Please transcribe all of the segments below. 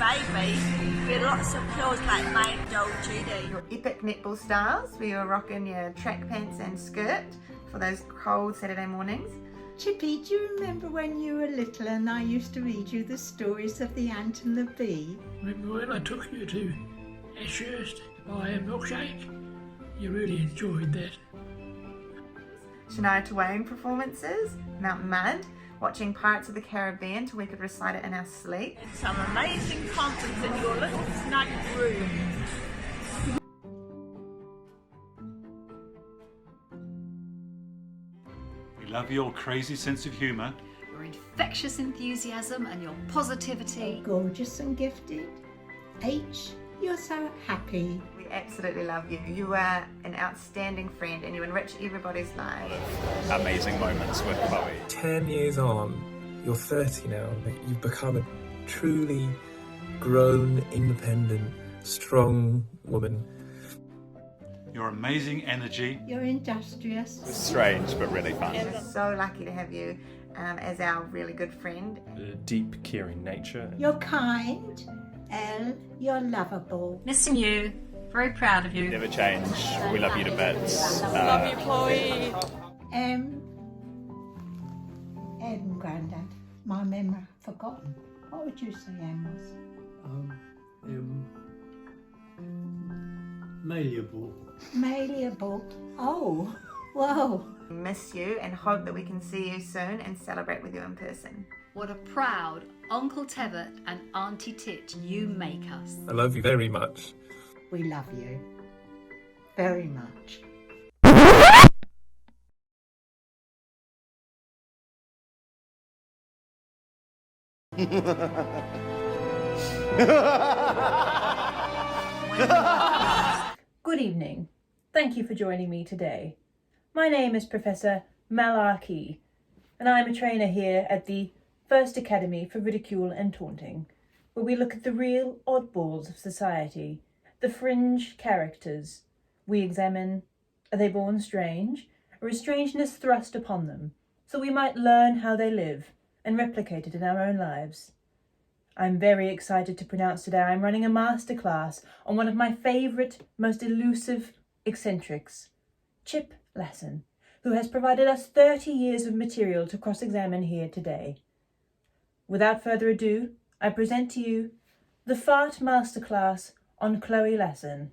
baby. We had lots of clothes like mine and old Judy. Your epic netball stars, where you were rocking your track pants and skirt for those cold Saturday mornings. Chippy, do you remember when you were little and I used to read you the stories of the ant and the bee? Remember when I took you to Ashurst to buy a milkshake? You really enjoyed that. Shania Twain performances, Mount Mud, watching Pirates of the Caribbean till we could recite it in our sleep. And some amazing concerts in your little snug room. We love your crazy sense of humour. Your infectious enthusiasm and your positivity. Gorgeous and gifted. H, you're so happy. We absolutely love you. You are an outstanding friend and you enrich everybody's lives. Amazing moments with Chloe. 10 years on, you're 30 now, you've become a truly grown, independent, strong woman. Your amazing energy. You're industrious. It's strange, but really fun. We're so lucky to have you as our really good friend. A deep, caring nature. You're kind. L, you're lovable. Missing you. Very proud of you. Never change. We love you to bits. Love you, Chloe. M, Grandad. My memory forgotten. What would you say M was? Malleable. Malleable. Oh, whoa. We miss you and hope that we can see you soon and celebrate with you in person. What a proud Uncle Tevitt and Auntie Tit you make us. I love you very much. We love you very much. Good evening. Thank you for joining me today. My name is Professor Malarkey, and I'm a trainer here at the First Academy for Ridicule and Taunting, where we look at the real oddballs of society, the fringe characters. We examine, are they born strange, or is strangeness thrust upon them, so we might learn how they live and replicate it in our own lives. I'm very excited to pronounce today I'm running a masterclass on one of my favourite, most elusive eccentrics, Chip Lasson, who has provided us 30 years of material to cross-examine here today. Without further ado, I present to you the Fart Masterclass on Chloe Lasson.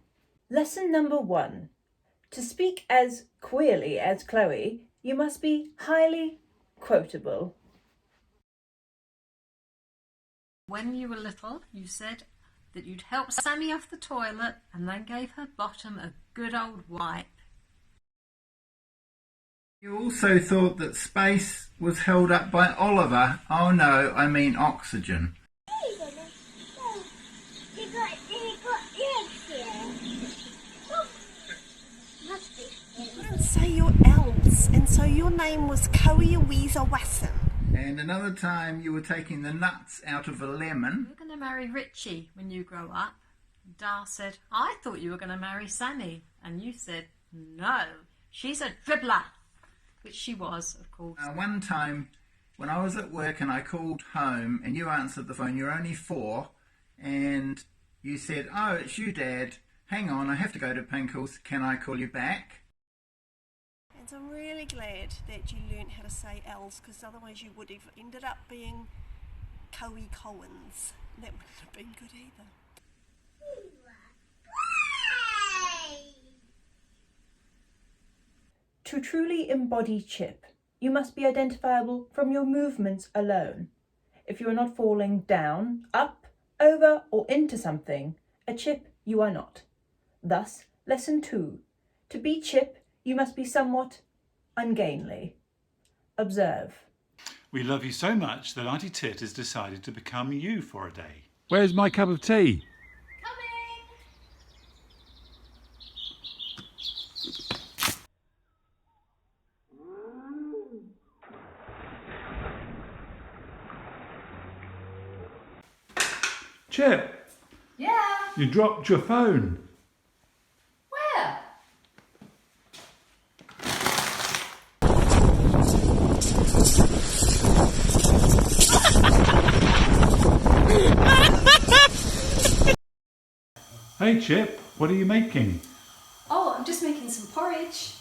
Lesson number 1. To speak as queerly as Chloe, you must be highly quotable. When you were little, you said that you'd help Sammy off the toilet and then gave her bottom a good old wipe. You also thought that space was held up by Oliver. Oh no, I mean oxygen. You didn't say your L's, and so your name was Coeoweza Wasson. And another time you were taking the nuts out of a lemon. You're going to marry Richie when you grow up. Dar said, I thought you were going to marry Sammy. And you said, no, she's a dribbler. Which she was, of course. One time when I was at work and I called home and you answered the phone, you're only 4, and you said, oh, it's you, Dad. Hang on, I have to go to Pinkles. Can I call you back? And I'm really glad that you learned how to say L's, because otherwise you would have ended up being Coe Collins. That wouldn't have been good either. To truly embody Chip, you must be identifiable from your movements alone. If you are not falling down, up, over, or into something, a Chip you are not. Thus, lesson 2. To be Chip, you must be somewhat ungainly. Observe. We love you so much that Auntie Tit has decided to become you for a day. Where's my cup of tea? Chip! Yeah? You dropped your phone. Where? Hey Chip, what are you making? Oh, I'm just making some porridge.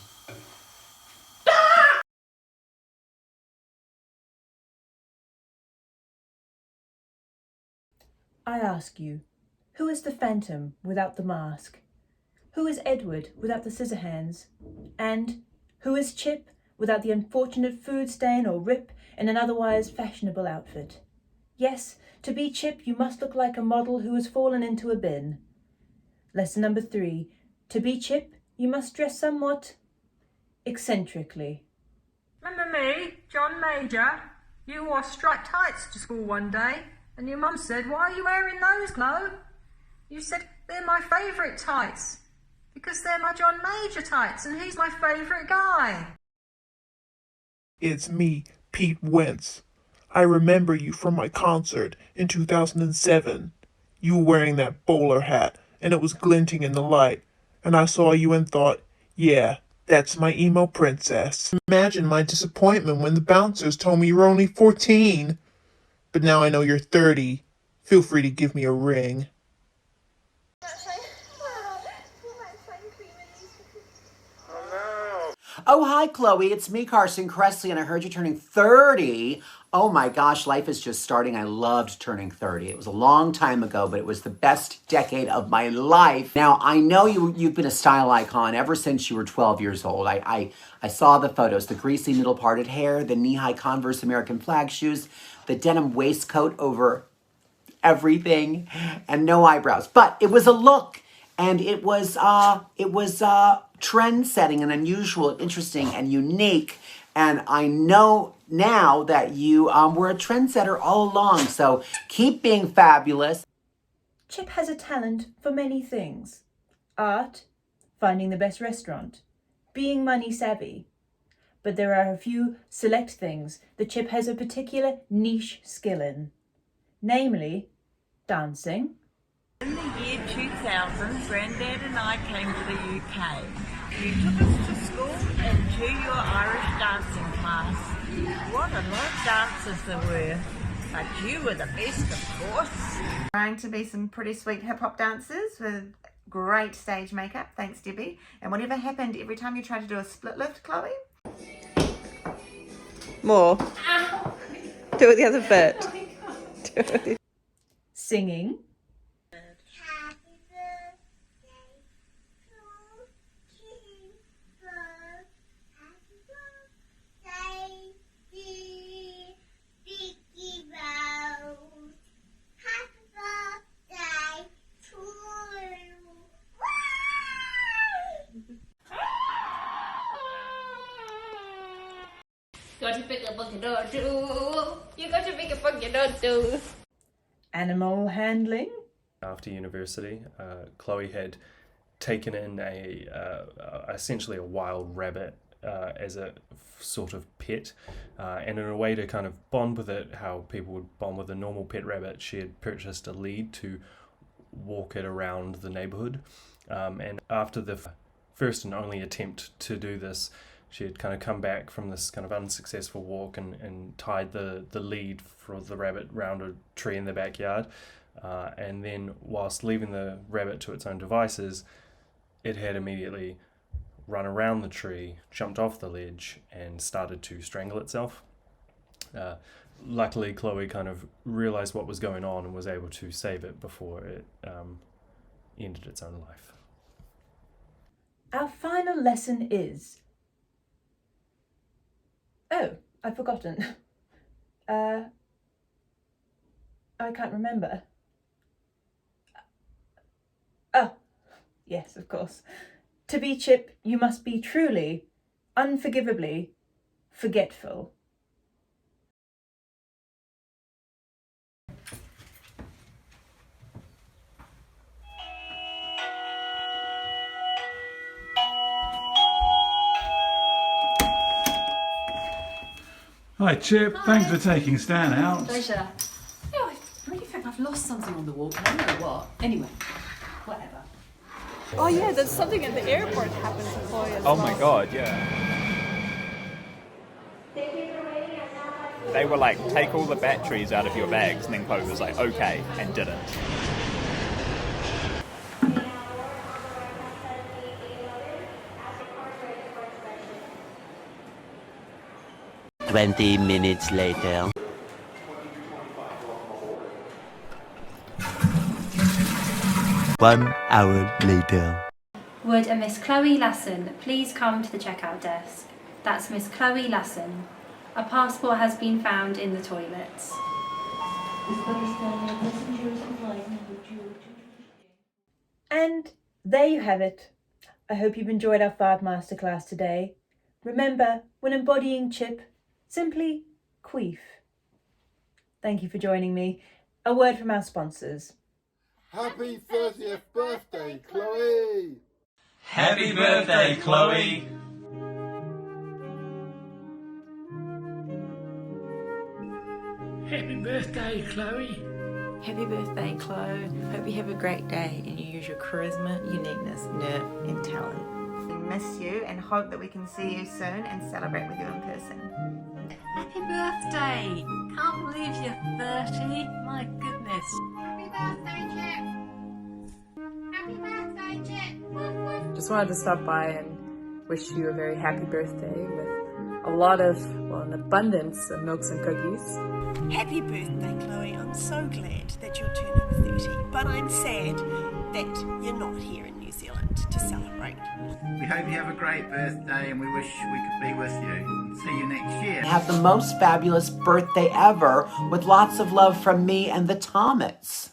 I ask you, who is the Phantom without the mask? Who is Edward without the scissor hands? And who is Chip without the unfortunate food stain or rip in an otherwise fashionable outfit? Yes, to be Chip, you must look like a model who has fallen into a bin. Lesson number 3. To be Chip, you must dress somewhat eccentrically. Remember me, John Major? You wore striped tights to school one day, and your mum said, "Why are you wearing those, Chloe?" You said, "They're my favourite tights, because they're my John Major tights, and he's my favourite guy." It's me, Pete Wentz. I remember you from my concert in 2007. You were wearing that bowler hat, and it was glinting in the light, and I saw you and thought, yeah, that's my emo princess. Imagine my disappointment when the bouncers told me you were only 14. But now I know you're 30. Feel free to give me a ring. Oh, hi, Chloe. It's me, Carson Kressley, and I heard you're turning 30. Oh my gosh, life is just starting. I loved turning 30. It was a long time ago, but it was the best decade of my life. Now, I know you've been a style icon ever since you were 12 years old. I saw the photos, the greasy middle-parted hair, the knee-high Converse American flag shoes, the denim waistcoat over everything, and no eyebrows. But it was a look, and it was trend-setting and unusual and interesting and unique. And I know now that you were a trendsetter all along, so keep being fabulous. Chip has a talent for many things. Art, finding the best restaurant, being money savvy. But there are a few select things that Chip has a particular niche skill in. Namely, dancing. In the year 2000, Grandad and I came to the UK. You took us to school and to your Irish dancing class. What a lot of dancers there were, but you were the best, of course. Trying to be some pretty sweet hip-hop dancers with great stage makeup, thanks Debbie. And whatever happened every time you tried to do a split lift, Chloe? More. Ow. Do it the other bit. Singing. Got to pick up a door too. You got to pick up a door too. Animal handling. After university, Chloe had taken in essentially a wild rabbit as a sort of pet, and in a way to kind of bond with it, how people would bond with a normal pet rabbit, she had purchased a lead to walk it around the neighborhood. And after the first and only attempt to do this, she had kind of come back from this kind of unsuccessful walk and tied the lead for the rabbit round a tree in the backyard. And then whilst leaving the rabbit to its own devices, it had immediately run around the tree, jumped off the ledge, and started to strangle itself. Luckily, Chloe kind of realized what was going on and was able to save it before it ended its own life. Our final lesson is... Oh, I've forgotten. I can't remember. Oh, yes, of course. To be Chip, you must be truly, unforgivably forgetful. Hi Chip, thanks for taking Stan out. Pleasure. Oh, I really think I've lost something on the walk. I don't know what. Anyway, whatever. Oh yeah, there's something at the airport happened to Chloe as Oh well. my god, yeah. They were like, take all the batteries out of your bags, and then Chloe was like, okay, and didn't. 20 minutes later. One hour later. Would a Miss Chloe Lasson please come to the checkout desk? That's Miss Chloe Lasson. A passport has been found in the toilets. And there you have it. I hope you've enjoyed our fart masterclass today. Remember, when embodying chip, simply queef. Thank you for joining me. A word from our sponsors. Happy 30th birthday, Chloe! Happy birthday, Chloe! Happy birthday, Chloe! Happy birthday, Chloe. Hope you have a great day and you use your charisma, uniqueness, nerve and talent. We miss you and hope that we can see you soon and celebrate with you in person. Happy birthday! Can't believe you're 30. My goodness. Happy birthday, Chip! Happy birthday, Chip! Just wanted to stop by and wish you a very happy birthday with a lot of, well, an abundance of milks and cookies. Happy birthday, Chloe. I'm so glad that you're turning 30, but I'm sad that you're not here in New Zealand to celebrate. We hope you have a great birthday and we wish we could be with you. See you next year. Have the most fabulous birthday ever with lots of love from me and the Thomas.